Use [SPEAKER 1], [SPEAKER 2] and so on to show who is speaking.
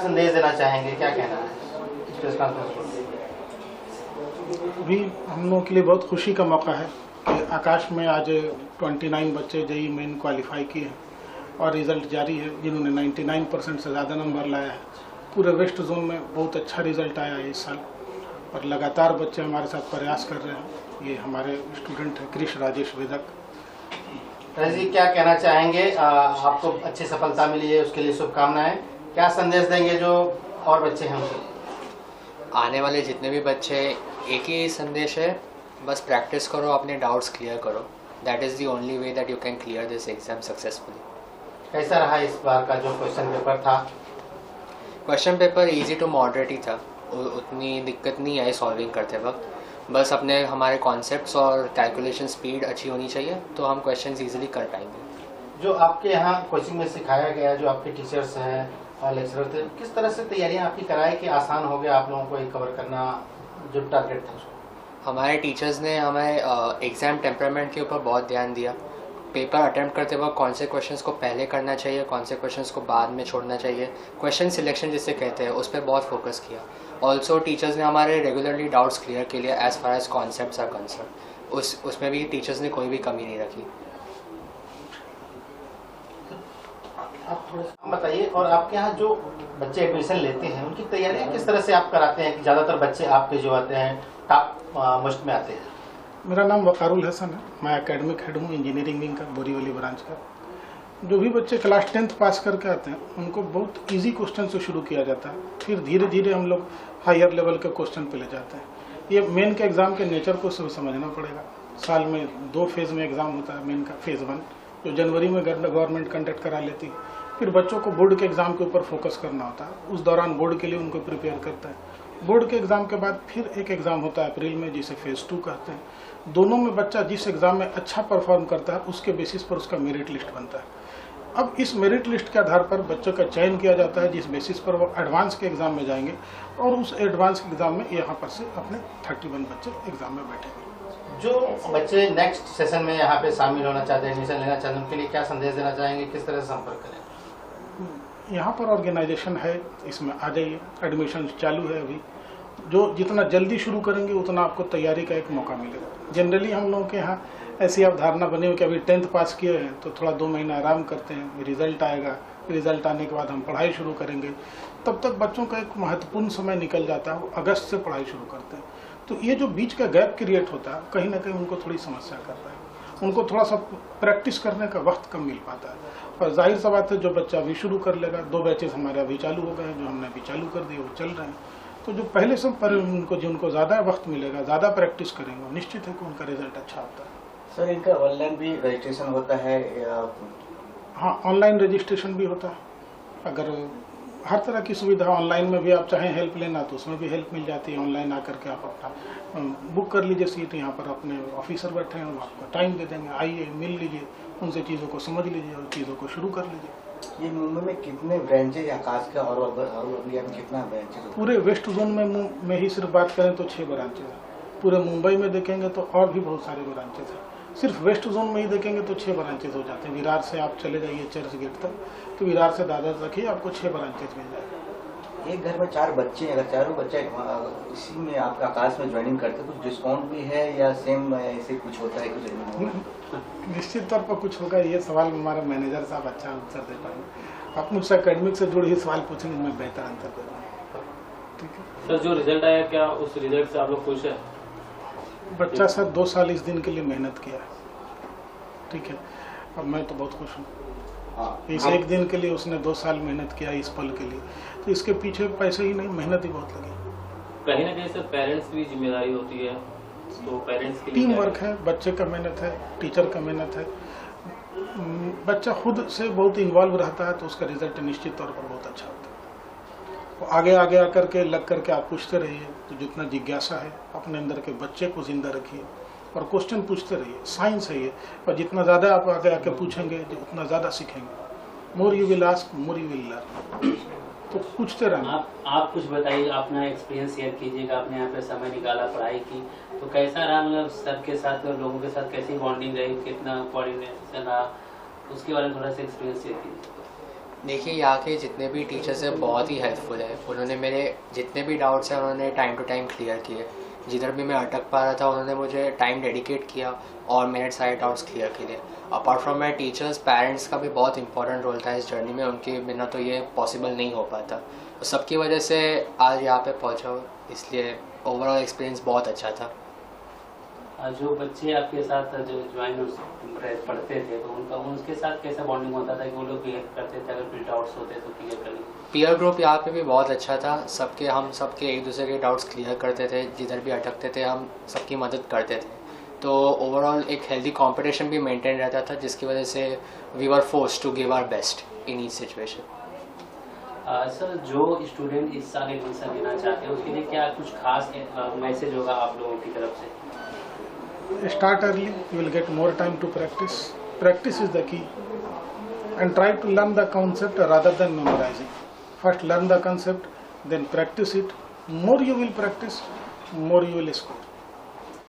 [SPEAKER 1] संदेश देना चाहेंगे, क्या कहना है प्रेस कॉन्फ्रेंस को?
[SPEAKER 2] भी हम लोगों के लिए बहुत खुशी का मौका है कि आकाश में आज 29 बच्चे जेईई मेन क्वालिफाई किए हैं और रिजल्ट जारी है, जिन्होंने 99% से ज़्यादा नंबर लाया है। पूरे वेस्ट जोन में बहुत अच्छा रिजल्ट आया है इस साल और लगातार बच्चे हमारे साथ प्रयास कर रहे हैं। ये हमारे स्टूडेंट हैं कृष राजेश वेदक।
[SPEAKER 1] जी, क्या कहना चाहेंगे? आपको अच्छी सफलता मिली है, उसके लिए शुभकामनाएं। क्या संदेश देंगे जो और बच्चे हैं उनके?
[SPEAKER 3] आने वाले जितने भी बच्चे, एक ही संदेश है, बस प्रैक्टिस करो, अपने डाउट्स क्लियर करो। That is the only way that you can clear this exam successfully.
[SPEAKER 1] कैसा रहा इस बार का जो क्वेश्चन पेपर था?
[SPEAKER 3] Question paper easy to moderate ही था, उतनी दिक्कत नहीं आई सॉल्विंग करते वक्त। बस हमारे कॉन्सेप्ट्स और कैलकुलेशन स्पीड अच्छी होनी चाहिए, तो हम क्वेश्चंस इजीली कर पाएंगे।
[SPEAKER 1] जो आपके यहाँ कोचिंग में सिखाया गया, जो आपके टीचर्स हैं और लेक्चरर थे, किस तरह से तैयारियां आपकी कराई कि आसान हो गया आप लोगों को ये कवर करना जो टारगेट था उसको?
[SPEAKER 3] हमारे टीचर्स ने हमें एग्ज़ाम टेम्परामेंट के ऊपर बहुत ध्यान दिया। पेपर अटेम्प्ट करते वक्त कौन से क्वेश्चंस को पहले करना चाहिए, कौन से क्वेश्चंस को बाद में छोड़ना चाहिए, क्वेश्चन सिलेक्शन जिसे कहते हैं, उस पर बहुत फोकस किया। ऑल्सो टीचर्स ने हमारे रेगुलरली डाउट्स क्लियर के लिए as far as concepts are concern, उसमें भी टीचर्स ने कोई भी कमी नहीं रखी।
[SPEAKER 1] आप थोड़ा बताइए, और आपके यहाँ जो बच्चे एडमिशन लेते हैं उनकी तैयारियां किस तरह से आप कराते हैं कि ज़्यादातर बच्चे आपके जो आते हैं टॉप मोस्ट में आते हैं?
[SPEAKER 2] मेरा नाम वकारुल हसन है, मैं एकेडमिक हेड हूँ इंजीनियरिंग विंग का, बोरीवली ब्रांच का। जो भी बच्चे क्लास 10th पास करके आते हैं उनको बहुत इजी क्वेश्चन से शुरू किया जाता है, फिर धीरे धीरे हम लोग हायर लेवल के क्वेश्चन पे ले जाते हैं। ये मेन के एग्ज़ाम के नेचर को समझना पड़ेगा। साल में 2 फेज़ में एग्ज़ाम होता है। मेन का फेज़ 1 जो जनवरी में गवर्नमेंट कंडक्ट करा लेती है, फिर बच्चों को बोर्ड के एग्ज़ाम के ऊपर फोकस करना होता है, उस दौरान बोर्ड के लिए उनको प्रिपेयर करता है। बोर्ड के एग्ज़ाम के बाद फिर एक एग्ज़ाम होता है अप्रैल में, जिसे फेज़ 2 कहते हैं। दोनों में बच्चा जिस एग्ज़ाम में अच्छा परफॉर्म करता है उसके बेसिस पर उसका मेरिट लिस्ट बनता है। अब इस मेरिट लिस्ट के आधार पर बच्चों का चयन किया जाता है, जिस बेसिस पर वो एडवांस के एग्ज़ाम में जाएंगे और उस एडवांस के एग्ज़ाम में यहाँ पर से अपने 31 बच्चे एग्ज़ाम में बैठेंगे।
[SPEAKER 1] जो बच्चे नेक्स्ट सेशन में यहाँ पे शामिल होना चाहते हैं, एडमिशन लेना चाहते हैं, उनके लिए क्या संदेश देना चाहेंगे, किस तरह से संपर्क करें?
[SPEAKER 2] यहाँ पर ऑर्गेनाइजेशन है, इसमें आ जाइए, एडमिशन चालू है अभी। जो जितना जल्दी शुरू करेंगे उतना आपको तैयारी का एक मौका मिलेगा। जनरली हम लोगों के यहाँ ऐसी अवधारणा बनी हुई कि अभी 10th पास किए हैं तो थोड़ा 2 महीना आराम करते हैं, रिजल्ट आएगा, रिजल्ट आने के बाद हम पढ़ाई शुरू करेंगे। तब तक बच्चों का एक महत्वपूर्ण समय निकल जाता है, वो अगस्त से पढ़ाई शुरू करते हैं। तो ये जो बीच का गैप क्रिएट होता है, कहीं ना कहीं उनको थोड़ी समस्या करता है, उनको थोड़ा सा प्रैक्टिस करने का वक्त कम मिल पाता है। और जाहिर सा बात है, जो बच्चा अभी शुरू कर लेगा, 2 बैचेस हमारे अभी चालू हो गए हैं, जो हमने अभी चालू कर दिए वो चल रहे हैं। तो जो पहले से पर उनको जिनको ज़्यादा वक्त मिलेगा, ज़्यादा प्रैक्टिस करेंगे, निश्चित है कि उनका रिजल्ट अच्छा होता है।
[SPEAKER 4] सर, इनका ऑनलाइन भी रजिस्ट्रेशन होता है या?
[SPEAKER 2] हाँ, ऑनलाइन रजिस्ट्रेशन भी होता है। अगर हर तरह की सुविधा ऑनलाइन में भी, आप चाहें हेल्प लेना तो उसमें भी हेल्प मिल जाती है। ऑनलाइन आकर के आप अपना बुक कर लीजिए सीट, यहाँ पर अपने ऑफिसर बैठे हैं, वो आपको टाइम दे देंगे, आइए मिल लीजिए, उनसे चीज़ों को समझ लीजिए और चीज़ों को शुरू कर लीजिए।
[SPEAKER 4] ये मुंबई में कितने ब्रांचेज आकाश का और इंडिया में कितना ब्रांचेज?
[SPEAKER 2] पूरे वेस्ट जोन में ही सिर्फ बात करें तो 6 ब्रांचेज हैं। पूरे मुंबई में देखेंगे तो और भी बहुत सारे ब्रांचेज हैं। सिर्फ वेस्ट जोन में ही देखेंगे तो 6 ब्रांचेज हो जाते हैं। विरार से आप चले जाइए चर्च गेट तक, तो विरार से दादर तक ही आपको 6 ब्रांचेज मिल जाएगा।
[SPEAKER 4] एक घर में 4 बच्चे हैं, अगर चारों बच्चे इसी में आपका आकाश में ज्वाइनिंग करते कुछ डिस्काउंट भी है या सेम ऐसे कुछ होता है? कुछ
[SPEAKER 2] निश्चित तौर पर कुछ होगा। ये सवाल हमारा मैनेजर साहब अच्छा आंसर दे पाएंगे। आप मुझसे एकेडमिक से जुड़े ही सवाल पूछेंगे, मैं बेहतर आंसर दे दूँगा। ठीक है
[SPEAKER 5] सर, जो रिजल्ट आया, क्या उस रिजल्ट से आप लोग खुश है?
[SPEAKER 2] बच्चा सर 2 साल इस दिन के लिए मेहनत किया है, ठीक है, अब मैं तो बहुत खुश हूँ। इस एक दिन के लिए उसने 2 साल मेहनत किया, इस पल के लिए, तो इसके पीछे पैसे ही नहीं, मेहनत ही बहुत लगी।
[SPEAKER 5] कहीं ना कहीं सर पेरेंट्स की भी जिम्मेदारी होती है, तो पेरेंट्स की
[SPEAKER 2] टीम वर्क है, बच्चे का मेहनत है, टीचर का मेहनत है। बच्चा खुद से बहुत इन्वॉल्व रहता है तो उसका रिजल्ट निश्चित तौर पर बहुत अच्छा होता है। तो आगे आगे आकर के लग करके आप पूछते रहिए, तो जितना जिज्ञासा है अपने अंदर के बच्चे को जिंदा रखिए और क्वेश्चन पूछते रहिए। साइंस है ये, और जितना ज़्यादा आप आगे आके पूछेंगे उतना ज़्यादा सीखेंगे। More you will ask, more you will learn. तो पूछते रहना।
[SPEAKER 6] आप कुछ बताइए, अपना एक्सपीरियंस शेयर कीजिएगा। आपने यहाँ पे समय निकाला, पढ़ाई की, तो कैसा रहा? मतलब सर के साथ और लोगों के साथ कैसी बॉन्डिंग रही, कितना कोऑर्डिनेशन रहा, उसके बारे में थोड़ा सा एक्सपीरियंस शेयर कीजिए।
[SPEAKER 3] देखिए यहाँ के जितने भी टीचर्स हैं बहुत ही हेल्पफुल है। उन्होंने मेरे जितने भी डाउट्स हैं उन्होंने टाइम टू टाइम क्लियर किए। जिधर भी मैं अटक पा रहा था उन्होंने मुझे टाइम डेडिकेट किया और मेरे सारे डाउट्स क्लियर किए। Apart from my teachers, parents का भी बहुत इंपॉर्टेंट रोल था इस जर्नी में। उनके बिना तो ये पॉसिबल नहीं हो पाता। तो सबकी वजह से आज यहाँ पे पहुँचा हूँ, इसलिए ओवरऑल एक्सपीरियंस बहुत अच्छा था।
[SPEAKER 6] जो बच्चे आपके साथ जो ज्वाइन पढ़ते थे तो उनका उनके साथ कैसा बॉन्डिंग होता था कि वो लोग भी हेल्प करते थे, अगर कोई डाउट्स होते तो क्लियर करने?
[SPEAKER 3] पीयर ग्रुप यहाँ पे भी बहुत अच्छा था। हम सबके एक दूसरे के डाउट्स क्लियर करते थे। जिधर भी अटकते थे हम सबकी मदद करते थे। तो ओवरऑल एक हेल्दी कंपटीशन भी मेंटेन रहता था, जिसकी वजह से we were forced to give our best in each situation.
[SPEAKER 6] Sir, जो स्टूडेंट इस साल एडमिशन लेना चाहते हैं उसके लिए क्या कुछ खास मैसेज होगा आप लोगों की तरफ से?
[SPEAKER 2] Start early, you will get more time to practice. Practice is the key. And try to learn the concept rather than memorizing. First learn the concept, then practice it. More you will practice, more you will score.